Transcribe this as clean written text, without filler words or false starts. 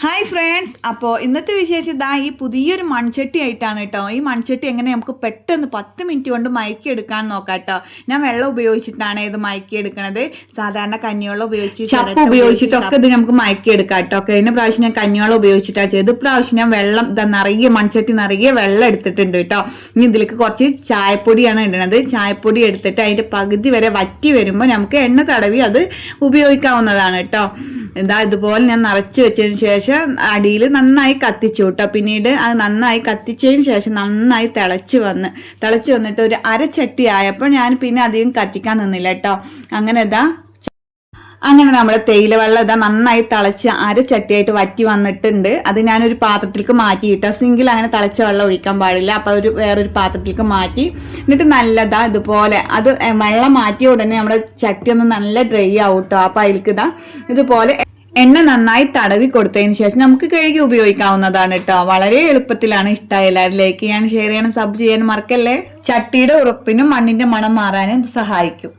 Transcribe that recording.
Hi friends, അപ്പോൾ ഇന്നത്തെ വിശേഷം ഇതാ ഈ പുതിയൊരു മൺചട്ടി ആയിട്ടാണ് കേട്ടോ. ഈ മൺചട്ടി എങ്ങനെ നമുക്ക് പെട്ടെന്ന് 10 മിനിറ്റ് കൊണ്ട് മയക്കി എടുക്കാൻ നോക്കാം കേട്ടോ. ഞാൻ വെള്ളം ഉപയോഗിച്ചിട്ടാണ് ഇത് മയക്കി എടുക്കണത്. സാധാരണ കഞ്ഞിവെള്ളം ഉപയോഗിച്ച് ചപ്പ് ഉപയോഗിച്ചിട്ടൊക്കെ ഇത് നമുക്ക് മയക്കി എടുക്കാം കേട്ടോ. കഴിഞ്ഞ പ്രാവശ്യം ഞാൻ കഞ്ഞിവെള്ളം ഉപയോഗിച്ചിട്ടാണ് ചെയ്ത്. ഇപ്രാവശ്യം ഞാൻ വെള്ളം നിറയെ മൺചട്ടി നിറയെ വെള്ളം എടുത്തിട്ടുണ്ട് കേട്ടോ. ഇനി ഇതിലേക്ക് കുറച്ച് ചായപ്പൊടിയാണ് ഇടുന്നത്. ചായപ്പൊടി എടുത്തിട്ട് അതിൻ്റെ പകുതി വരെ വറ്റി വരുമ്പോൾ നമുക്ക് എണ്ണ തടവി അത് ഉപയോഗിക്കാവുന്നതാണ് കേട്ടോ. എന്താ ഇതുപോലെ ഞാൻ നിറച്ച് വെച്ചതിന് ശേഷം അടിയിൽ നന്നായി കത്തിച്ചു കേട്ടോ. പിന്നീട് അത് നന്നായി കത്തിച്ചതിന് ശേഷം നന്നായി തിളച്ച് വന്നിട്ട് ഒരു അരച്ചട്ടി ആയപ്പോൾ ഞാൻ പിന്നെ അധികം കത്തിക്കാൻ നിന്നില്ല കേട്ടോ. അങ്ങനെ നമ്മുടെ തേയില വെള്ളം ഇതാ നന്നായി തിളച്ച് അരച്ചട്ടിയായിട്ട് വറ്റി വന്നിട്ടുണ്ട്. അത് ഞാനൊരു പാത്രത്തിലേക്ക് മാറ്റി കിട്ടോ. സിങ്കിൽ അങ്ങനെ തിളച്ച വെള്ളം ഒഴിക്കാൻ പാടില്ല. അപ്പോൾ വേറൊരു പാത്രത്തിലേക്ക് മാറ്റി എന്നിട്ട് നല്ലതാ ഇതുപോലെ അത് വെള്ളം മാറ്റിയ ഉടനെ നമ്മുടെ ചട്ടി ഒന്ന് നല്ല ഡ്രൈ ആവും കേട്ടോ. അപ്പോൾ അതിലേക്ക് ഇതുപോലെ എണ്ണ നന്നായി തടവി കൊടുത്തതിന് ശേഷം നമുക്ക് കഴുകി ഉപയോഗിക്കാവുന്നതാണ് കേട്ടോ. വളരെ എളുപ്പത്തിലാണ്. ഇഷ്ടമായ എല്ലാവരും ലൈക്ക് ചെയ്യാനും ഷെയർ ചെയ്യാനും സബ് ചെയ്യാനും മറക്കല്ലേ. ചട്ടിയുടെ ഉറപ്പിനും മണ്ണിന്റെ മണം മാറാനും ഇത് സഹായിക്കും.